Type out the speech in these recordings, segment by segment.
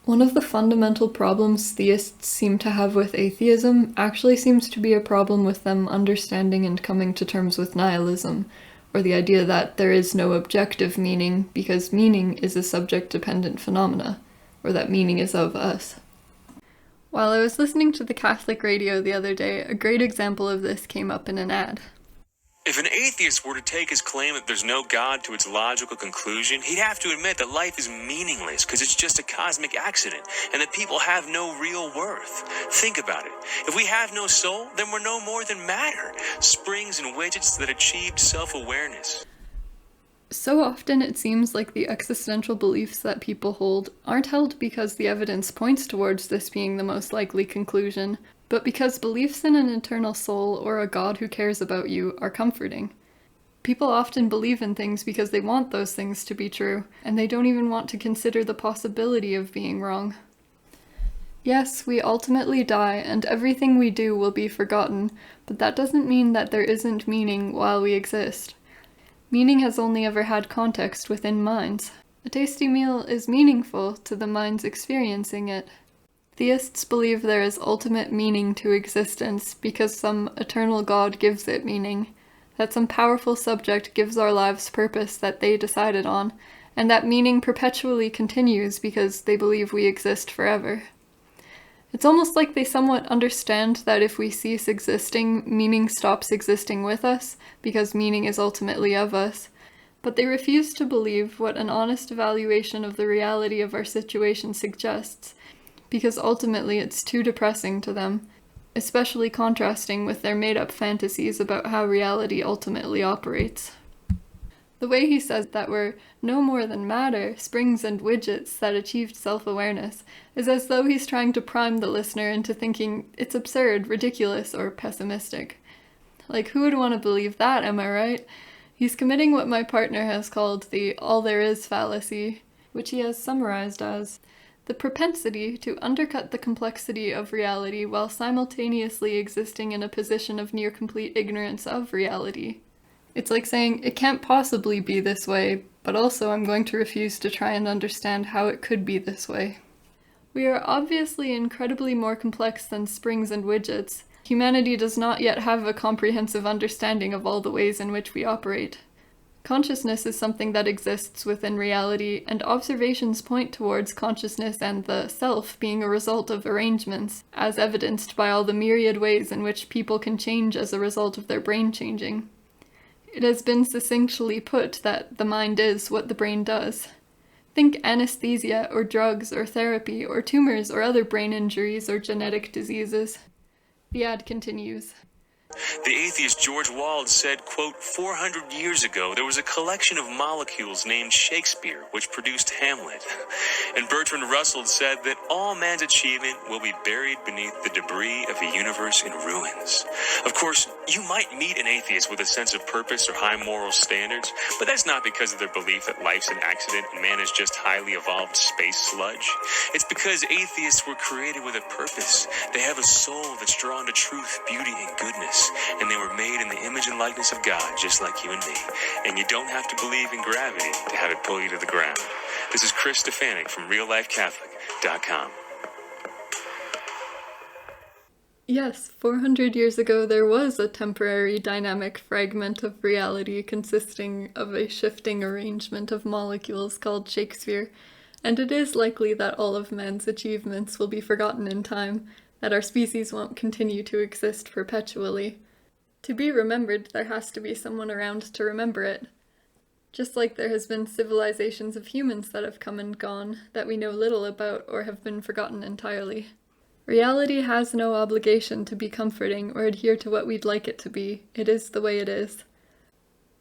One of the fundamental problems theists seem to have with atheism actually seems to be a problem with them understanding and coming to terms with nihilism, or the idea that there is no objective meaning because meaning is a subject-dependent phenomena, or that meaning is of us. While I was listening to the Catholic radio the other day, a great example of this came up in an ad. If an atheist were to take his claim that there's no God to its logical conclusion, he'd have to admit that life is meaningless because it's just a cosmic accident, and that people have no real worth. Think about it. If we have no soul, then we're no more than matter, springs and widgets that achieved self-awareness. So often it seems like the existential beliefs that people hold aren't held because the evidence points towards this being the most likely conclusion, but because beliefs in an eternal soul or a God who cares about you are comforting. People often believe in things because they want those things to be true, and they don't even want to consider the possibility of being wrong. Yes, we ultimately die, and everything we do will be forgotten, but that doesn't mean that there isn't meaning while we exist. Meaning has only ever had context within minds. A tasty meal is meaningful to the minds experiencing it. Theists believe there is ultimate meaning to existence because some eternal God gives it meaning, that some powerful subject gives our lives purpose that they decided on, and that meaning perpetually continues because they believe we exist forever. It's almost like they somewhat understand that if we cease existing, meaning stops existing with us, because meaning is ultimately of us, but they refuse to believe what an honest evaluation of the reality of our situation suggests, because ultimately it's too depressing to them, especially contrasting with their made-up fantasies about how reality ultimately operates. The way he says that we're no more than matter, springs and widgets that achieved self-awareness, is as though he's trying to prime the listener into thinking it's absurd, ridiculous, or pessimistic. Like, who would want to believe that, am I right? He's committing what my partner has called the all there is fallacy, which he has summarized as the propensity to undercut the complexity of reality while simultaneously existing in a position of near complete ignorance of reality. It's like saying, it can't possibly be this way, but also I'm going to refuse to try and understand how it could be this way. We are obviously incredibly more complex than springs and widgets. Humanity does not yet have a comprehensive understanding of all the ways in which we operate. Consciousness is something that exists within reality, and observations point towards consciousness and the self being a result of arrangements, as evidenced by all the myriad ways in which people can change as a result of their brain changing. It has been succinctly put that the mind is what the brain does. Think anesthesia, or drugs, or therapy, or tumors, or other brain injuries, or genetic diseases. The ad continues. The atheist George Wald said, quote, 400 years ago, there was a collection of molecules named Shakespeare, which produced Hamlet. And Bertrand Russell said that all man's achievement will be buried beneath the debris of a universe in ruins. Of course, you might meet an atheist with a sense of purpose or high moral standards, but that's not because of their belief that life's an accident and man is just highly evolved space sludge. It's because atheists were created with a purpose. They have a soul that's drawn to truth, beauty, and goodness. And they were made in the image and likeness of God, just like you and me. And you don't have to believe in gravity to have it pull you to the ground. This is Chris Stefanik from reallifecatholic.com. Yes, 400 years ago there was a temporary dynamic fragment of reality consisting of a shifting arrangement of molecules called Shakespeare, and it is likely that all of man's achievements will be forgotten in time, that our species won't continue to exist perpetually. To be remembered, there has to be someone around to remember it. Just like there has been civilizations of humans that have come and gone, that we know little about or have been forgotten entirely. Reality has no obligation to be comforting or adhere to what we'd like it to be. It is the way it is.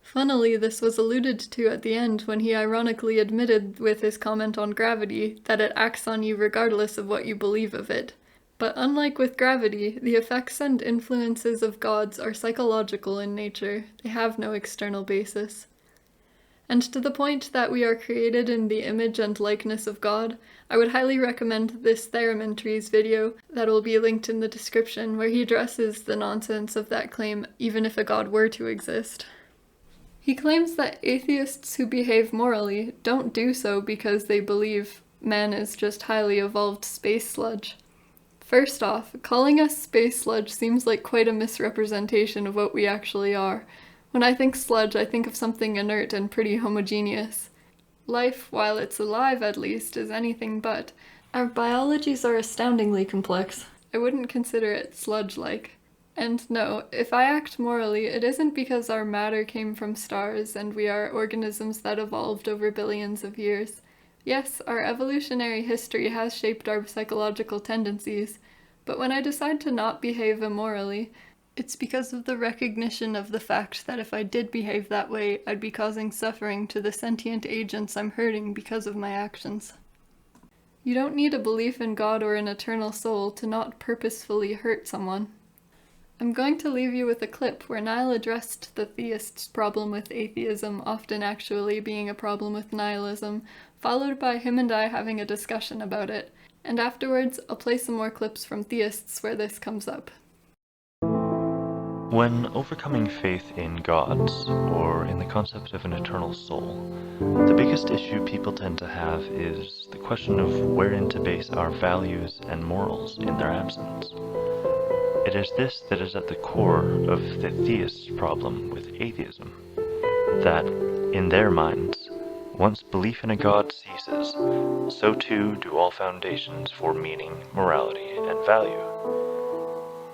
Funnily, this was alluded to at the end when he ironically admitted with his comment on gravity that it acts on you regardless of what you believe of it. But unlike with gravity, the effects and influences of gods are psychological in nature. They have no external basis. And to the point that we are created in the image and likeness of God, I would highly recommend this TheraminTrees video that will be linked in the description, where he addresses the nonsense of that claim even if a God were to exist. He claims that atheists who behave morally don't do so because they believe man is just highly evolved space sludge. First off, calling us space sludge seems like quite a misrepresentation of what we actually are. When I think sludge, I think of something inert and pretty homogeneous. Life, while it's alive at least, is anything but. Our biologies are astoundingly complex. I wouldn't consider it sludge-like. And no, if I act morally, it isn't because our matter came from stars and we are organisms that evolved over billions of years. Yes, our evolutionary history has shaped our psychological tendencies, but when I decide to not behave immorally, it's because of the recognition of the fact that if I did behave that way, I'd be causing suffering to the sentient agents I'm hurting because of my actions. You don't need a belief in God or an eternal soul to not purposefully hurt someone. I'm going to leave you with a clip where Nihle addressed the Theists' problem with atheism often actually being a problem with nihilism, followed by him and I having a discussion about it. And afterwards, I'll play some more clips from Theists where this comes up. When overcoming faith in gods, or in the concept of an eternal soul, the biggest issue people tend to have is the question of wherein to base our values and morals in their absence. It is this that is at the core of the Theists' problem with atheism, that, in their minds, once belief in a god ceases, so too do all foundations for meaning, morality, and value.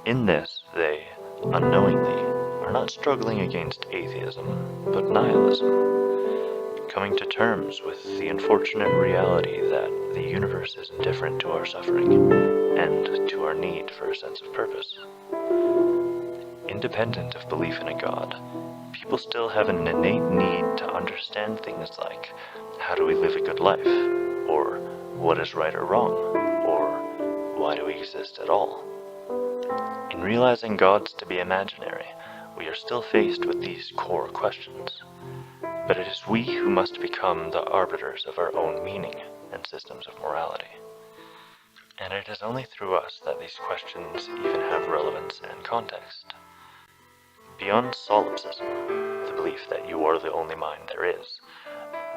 In this, they, unknowingly, are not struggling against atheism, but nihilism, coming to terms with the unfortunate reality that the universe is indifferent to our suffering, and to our need for a sense of purpose. Independent of belief in a god, people still have an innate need to understand things like, how do we live a good life, or what is right or wrong, or why do we exist at all? In realizing gods to be imaginary, we are still faced with these core questions. But it is we who must become the arbiters of our own meaning and systems of morality. And it is only through us that these questions even have relevance and context. Beyond solipsism, the belief that you are the only mind there is,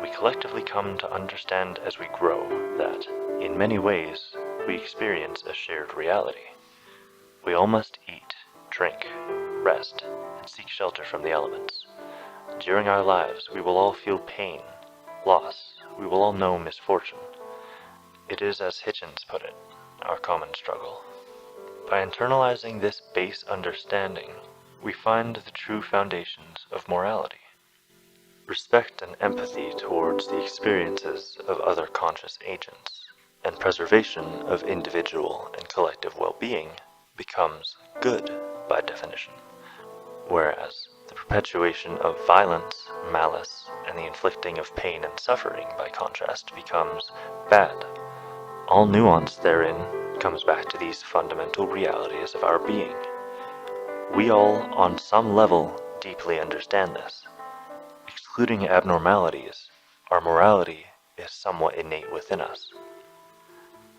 we collectively come to understand as we grow that, in many ways, we experience a shared reality. We all must eat, drink, rest, and seek shelter from the elements. During our lives, we will all feel pain, loss, we will all know misfortune. It is, as Hitchens put it, our common struggle. By internalizing this base understanding, we find the true foundations of morality. Respect and empathy towards the experiences of other conscious agents, and preservation of individual and collective well-being becomes good by definition, whereas the perpetuation of violence, malice, and the inflicting of pain and suffering by contrast becomes bad. All nuance therein comes back to these fundamental realities of our being. We all, on some level, deeply understand this. Excluding abnormalities, our morality is somewhat innate within us.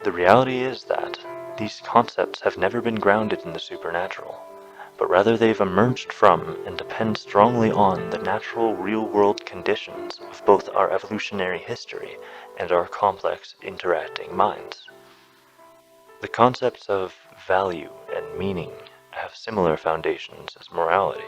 The reality is that these concepts have never been grounded in the supernatural, but rather they've emerged from and depend strongly on the natural real-world conditions of both our evolutionary history and our complex interacting minds. The concepts of value and meaning have similar foundations as morality.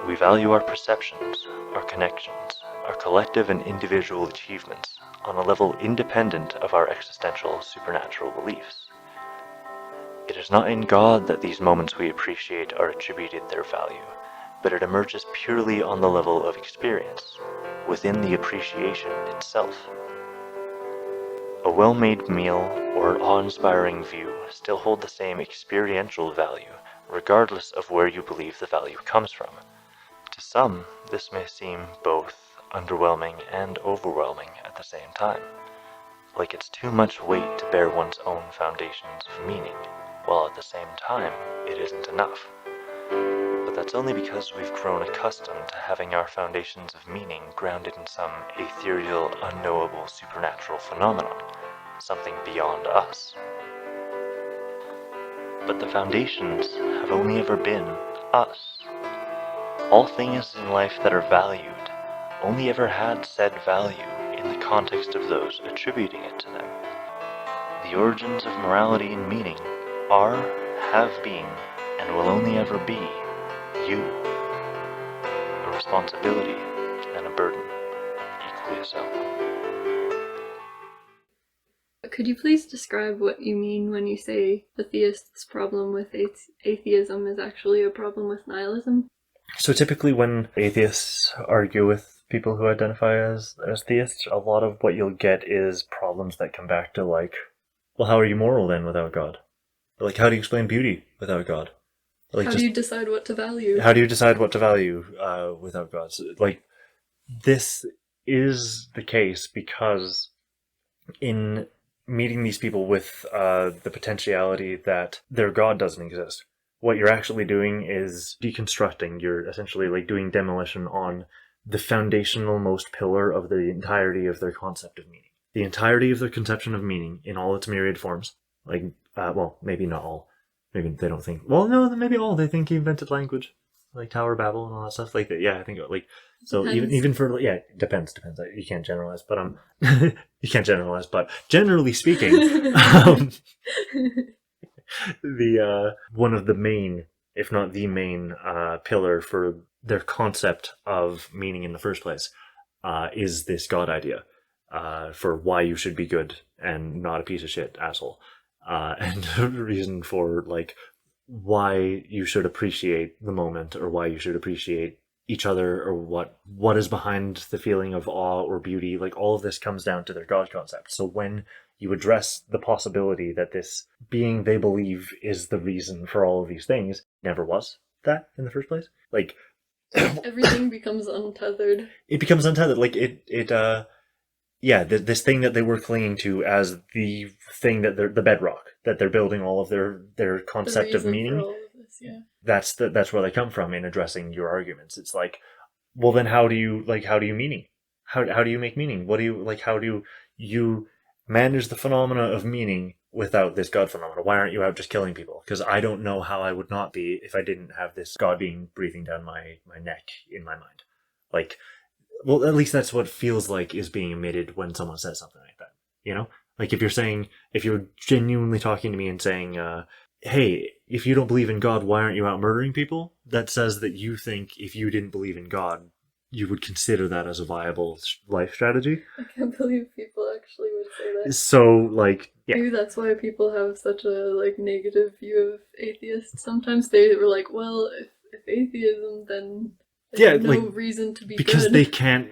We value our perceptions, our connections, our collective and individual achievements on a level independent of our existential supernatural beliefs. It is not in God that these moments we appreciate are attributed their value, but it emerges purely on the level of experience, within the appreciation itself. A well-made meal or an awe-inspiring view still hold the same experiential value, regardless of where you believe the value comes from. To some, this may seem both underwhelming and overwhelming at the same time, like it's too much weight to bear one's own foundations of meaning, while at the same time, it isn't enough. But that's only because we've grown accustomed to having our foundations of meaning grounded in some ethereal, unknowable supernatural phenomenon, something beyond us. But the foundations have only ever been us. All things in life that are valued only ever had said value in in the context of those attributing it to them. The origins of morality and meaning are, have been, and will only ever be you. A responsibility and a burden, equally so. Could you please describe what you mean when you say the theist's problem with atheism is actually a problem with nihilism? So typically when atheists argue with people who identify as theists, a lot of what you'll get is problems that come back to like, well, how are you moral then without God? Like, how do you explain beauty without God? Like, how do you decide what to value? How do you decide what to value without God? So, like, this is the case because in meeting these people with the potentiality that their God doesn't exist, what you're actually doing is deconstructing. You're essentially like doing demolition on the foundational most pillar of the entirety of their concept of meaning. The entirety of their conception of meaning in all its myriad forms. Like, well, maybe not all. Maybe they don't think, well, no, maybe all. They think he invented language. Like Tower of Babel and all that stuff. Like that. Yeah, I think like, so depends. even for, yeah, depends. You can't generalize, but you can't generalize, but generally speaking, the one of the main, if not the main, pillar for their concept of meaning in the first place is this God idea for why you should be good and not a piece of shit asshole, and the reason for like why you should appreciate the moment or why you should appreciate each other or what is behind the feeling of awe or beauty. Like all of this comes down to their God concept. So when you address the possibility that this being they believe is the reason for all of these things never was that in the first place, like everything becomes untethered. It becomes untethered. Like this thing that they were clinging to as the thing that they're the bedrock that they're building all of their concept of meaning. For all of this, yeah. That's where they come from in addressing your arguments. It's like, well, then how do you meaning? How do you make meaning? What do you like? How do you manage the phenomena of meaning without this God phenomena? Why aren't you out just killing people? Because I don't know how I would not be if I didn't have this God being breathing down my neck in my mind. Like, well, at least that's what feels like is being emitted when someone says something like that. You know, like if you're genuinely talking to me and saying, hey, if you don't believe in God, why aren't you out murdering people? That says that you think if you didn't believe in God, you would consider that as a viable life strategy. I can't believe people actually would say that. So, like, yeah. Maybe that's why people have such a, like, negative view of atheists. Sometimes they were like, well, if atheism, then there's no reason to be because good. They can't...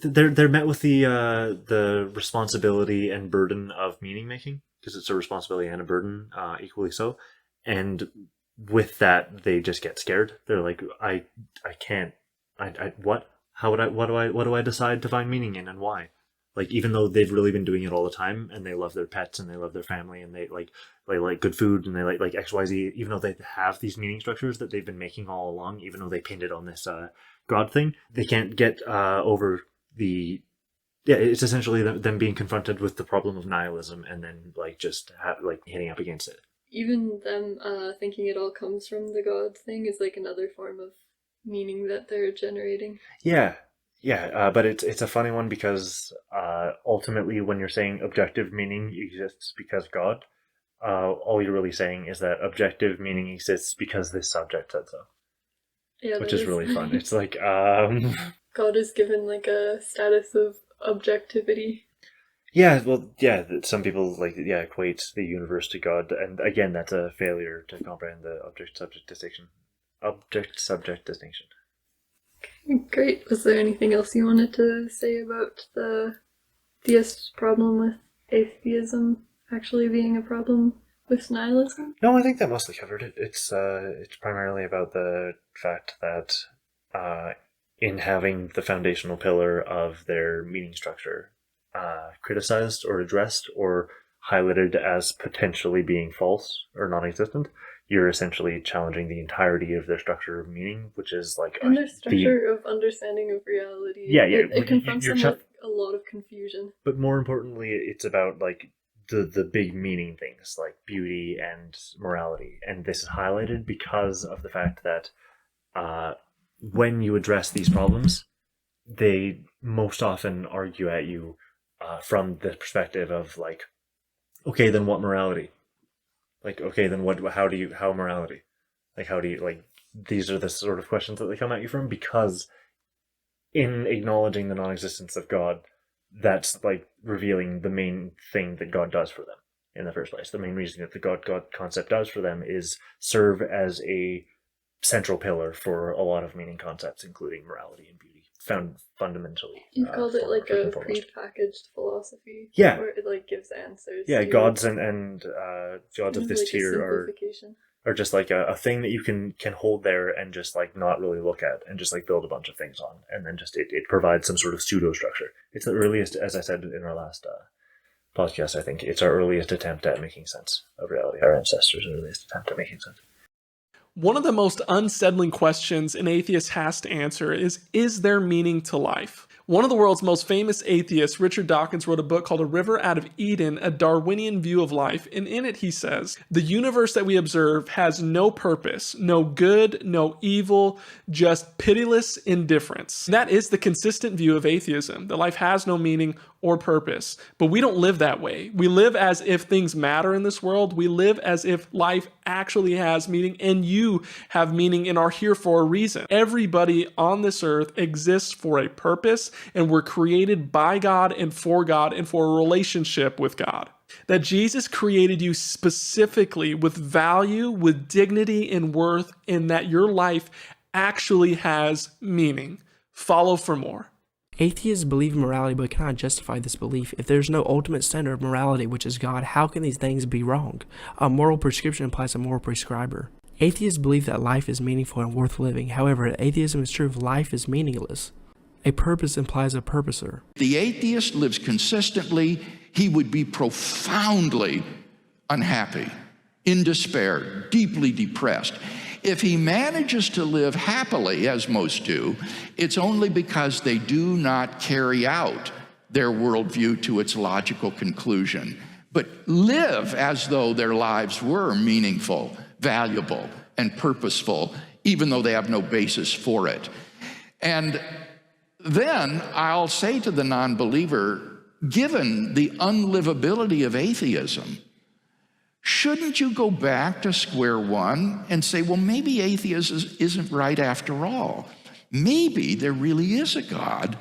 They're met with the responsibility and burden of meaning making, because it's a responsibility and a burden, equally so. And with that, they just get scared. They're like, I can't... what? What do I decide to find meaning in, and why? Like, even though they've really been doing it all the time, and they love their pets, and they love their family, and they like good food, and they like XYZ, even though they have these meaning structures that they've been making all along, even though they pinned it on this God thing, they can't get over the... Yeah, it's essentially them being confronted with the problem of nihilism, and then like just hitting up against it. Even them thinking it all comes from the God thing is like another form of meaning that they're generating. Yeah, but it's a funny one because ultimately when you're saying objective meaning exists because God, all you're really saying is that objective meaning exists because this subject said so. Yeah, which is really fun. It's like God is given like a status of objectivity. Yeah, well, yeah, some people equate the universe to God, and again, that's a failure to comprehend the object-subject distinction. Object-subject distinction. Okay, great. Was there anything else you wanted to say about the theist problem with atheism actually being a problem with nihilism? No, I think that mostly covered it. It's primarily about the fact that in having the foundational pillar of their meaning structure criticized or addressed or highlighted as potentially being false or non-existent, you're essentially challenging the entirety of their structure of meaning, which is like... And their structure of understanding of reality. Yeah. It confronts them with a lot of confusion. But more importantly, it's about like the big meaning things, like beauty and morality. And this is highlighted because of the fact that when you address these problems, they most often argue at you from the perspective of like, okay, then what morality? Like, okay, then how morality? Like, how do you, like, these are the sort of questions that they come at you from, because in acknowledging the non-existence of God, that's like revealing the main thing that God does for them in the first place. The main reason that the God concept does for them is serve as a central pillar for a lot of meaning concepts, including morality and beauty, found fundamentally. You called it like a pre-packaged philosophy. Where it like gives answers. Yeah, gods and gods of this like tier are just like a thing that you can hold there and just like not really look at and just like build a bunch of things on, and then just it provides some sort of pseudo structure. It's the earliest, as I said in our last podcast, I think it's our earliest attempt at making sense of reality. Our ancestors' earliest attempt at making sense. One of the most unsettling questions an atheist has to answer is there meaning to life? One of the world's most famous atheists, Richard Dawkins, wrote a book called A River Out of Eden, a Darwinian view of life, and in it he says, the universe that we observe has no purpose, no good, no evil, just pitiless indifference. That is the consistent view of atheism, that life has no meaning or purpose. But we don't live that way. We live as if things matter in this world. We live as if life actually has meaning, and you have meaning and are here for a reason. Everybody on this earth exists for a purpose, and we're created by God and for a relationship with God. That Jesus created you specifically with value, with dignity and worth, and that your life actually has meaning. Follow for more. Atheists believe in morality but cannot justify this belief. If there's no ultimate standard of morality, which is God, how can these things be wrong? A moral prescription implies a moral prescriber. Atheists believe that life is meaningful and worth living. However, atheism is true if life is meaningless. A purpose implies a purposer. The atheist lives consistently, he would be profoundly unhappy, in despair, deeply depressed. If he manages to live happily, as most do, it's only because they do not carry out their worldview to its logical conclusion, but live as though their lives were meaningful, valuable, and purposeful, even though they have no basis for it. And then I'll say to the non-believer, given the unlivability of atheism, shouldn't you go back to square one and say, well, maybe atheism isn't right after all. Maybe there really is a God.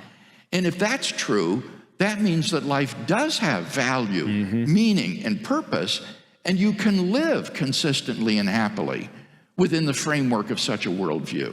And if that's true, that means that life does have value, meaning, and purpose, and you can live consistently and happily within the framework of such a worldview.